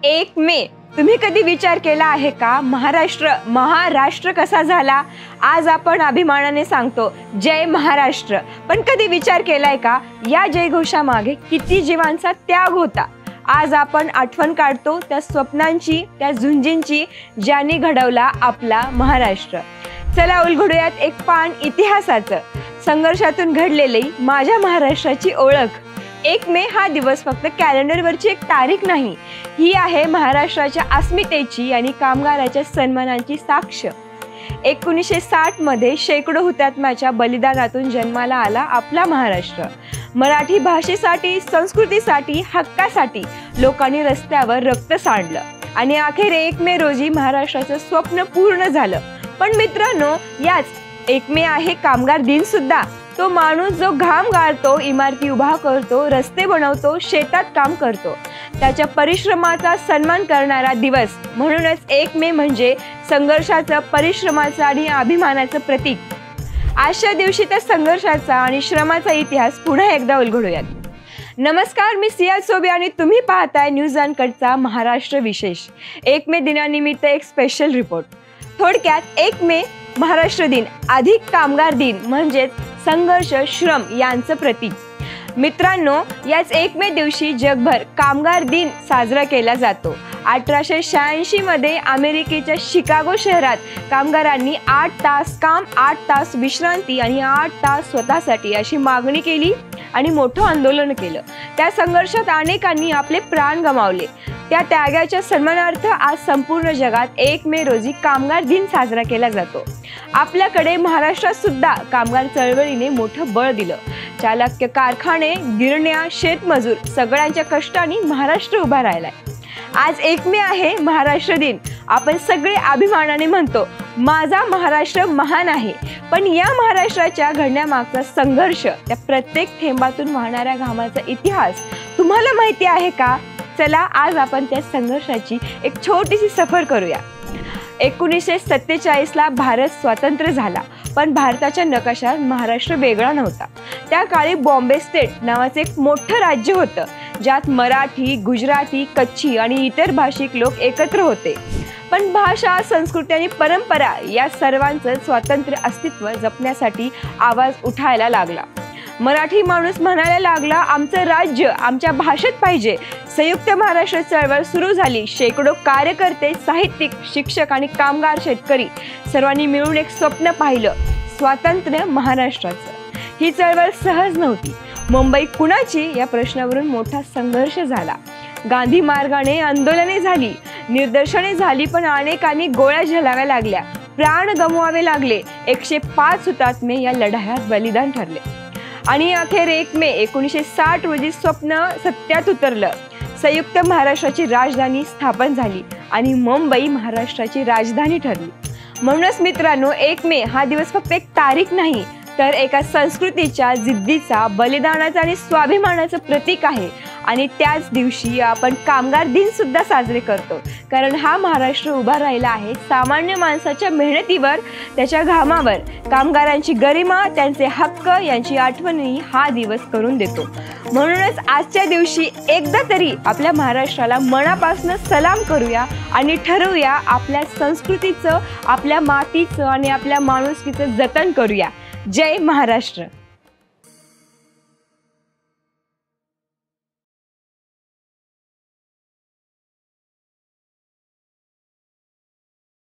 1 मे तुम्ही कधी विचार केला आहे का महाराष्ट्र कसा झाला? आज आपण अभिमानाने सांगतो जय महाराष्ट्र, पण कधी विचार केलाय का या जयघोषामागे किती जीवांचा त्याग होता? आज आपण आठवण काढतो त्या स्वप्नांची, त्या झुंजींची, ज्यांनी घडवला आपला महाराष्ट्र। चला उलगडूयात एक पान इतिहासाचं, संघर्षातून घडलेली माझ्या महाराष्ट्राची ओळख। 1 मे हा दिवस फक्त कॅलेंडरवरची एक तारीख नाही, ही आहे महाराष्ट्राच्या अस्मितेची आणि कामगाराच्या सन्मानाची साक्ष। 1960 मध्ये शेकडो हुतात्म्याच्या बलिदानातून जन्माला आला आपला महाराष्ट्र। मराठी भाषेसाठी, संस्कृतीसाठी, हक्कासाठी लोकांनी रस्त्यावर रक्त सांडलं आणि अखेर 1 मे रोजी महाराष्ट्राचं स्वप्न पूर्ण झालं। पण मित्रांनो, याच 1 मे आहे कामगार दिन सुद्धा। तो माणूस जो घाम गाळतो, इमारती उभा करतो, रस्ते बनवतो, शेतात काम करतो, त्याच्या परिश्रमाचा सन्मान करणारा दिवस। म्हणूनच 1 मे म्हणजे संघर्षाचं, परिश्रमाचं आणि अभिमानाचं प्रतीक। आजच्या दिवशी त्या संघर्षाचा आणि श्रमाचा इतिहास पुन्हा एकदा उलगडूयात। नमस्कार, मी सिया सोबे आणि तुम्ही पाहताय न्यूज अनकटचा महाराष्ट्र विशेष। 1 मे दिनानिमित्त एक स्पेशल रिपोर्ट। थोडक्यात 1 मे महाराष्ट्र दिन अधिक कामगार दिन म्हणजेच संघर्ष, श्रम यांचं प्रतीक। मित्रांनो, याच 1 मे दिवशी जगभर कामगार दिन साजरा केला जातो। 1886 मध्ये अमेरिकेच्या शिकागो शहरात कामगारांनी 8 तास काम, 8 तास विश्रांती आणि 8 तास स्वतःसाठी अशी मागणी केली आणि मोठं आंदोलन केलं। त्या संघर्षात अनेकांनी आपले प्राण गमावले। त्या त्यागाच्या सन्मानार्थ आज संपूर्ण जगात 1 मे रोजी कामगार दिन साजरा केला जातो। आपल्याकडे महाराष्ट्रात सुद्धा कामगार चळवळीने मोठं बळ दिलं। चालक, कारखाने, गिरण्या, शेतमजूर सगळ्यांच्या कष्टाने महाराष्ट्र उभा राहिलाय। आज 1 मे आहे महाराष्ट्र दिन। आपण सगळे अभिमानाने म्हणतो माझा महाराष्ट्र महान आहे, पण या महाराष्ट्राच्या घडण्यामागचा संघर्ष, त्या प्रत्येक थेंबातून वाहणाऱ्या घामाचा इतिहास तुम्हाला माहिती आहे का? चला आज आपण त्या संघर्षाची एक छोटीशी सफर करूया। 1947 ला भारत स्वतंत्र झाला, पण भारताच्या नकाशात महाराष्ट्र वेगळा नव्हता। त्या काळी बॉम्बे स्टेट नावाचे एक मोठं राज्य होतं, ज्यात मराठी, गुजराती, कच्छी आणि इतर भाषिक लोक एकत्र होते। पण भाषा, संस्कृती आणि परंपरा या सर्वांचं स्वतंत्र अस्तित्व जपण्यासाठी आवाज उठायला लागला। मराठी माणूस म्हणायला लागला, आमचं राज्य आमच्या भाषेत पाहिजे। संयुक्त महाराष्ट्र चळवळ सुरू झाली। शेकडो कार्यकर्ते, साहित्यिक, शिक्षक आणि कामगार, शेतकरी सर्वांनी मिळून एक स्वप्न पाहिलं, स्वातंत्र्य महाराष्ट्राचं। ही चळवळ सहज नव्हती। मुंबई कुणाची या प्रश्नावरून मोठा संघर्ष झाला। गांधी मार्गाने आंदोलने झाली, निदर्शने झाली, पण अनेकांनी गोळ्या झेलाव्या लागल्या, प्राण गमवावे लागले। 105 हुतात्मे या लढ्यात बलिदान ठरले आणि अखेर 1 मे 1960 रोजी स्वप्न सत्यात उतरलं। संयुक्त महाराष्ट्राची राजधानी स्थापन झाली आणि मुंबई महाराष्ट्राची राजधानी ठरली। म्हणूनच मित्रांनो, 1 मे हा दिवस फक्त एक तारीख नाही, तर एका संस्कृतीच्या, जिद्दीचा, बलिदानाचा आणि स्वाभिमानाचं प्रतीक आहे। आणि त्याच दिवशी आपण कामगार दिन सुद्धा साजरे करतो, कारण हा महाराष्ट्र उभा राहिला आहे सामान्य माणसाच्या मेहनतीवर, त्याच्या घामावर। कामगारांची गरिमा, त्यांचे हक्क यांची आठवणही हा दिवस करून देतो। म्हणूनच आजच्या दिवशी एकदा तरी आपल्या महाराष्ट्राला मनापासून सलाम करूया आणि ठरवूया आपल्या संस्कृतीचं, आपल्या मातीचं आणि आपल्या माणुसकीचं जतन करूया। जय महाराष्ट्र।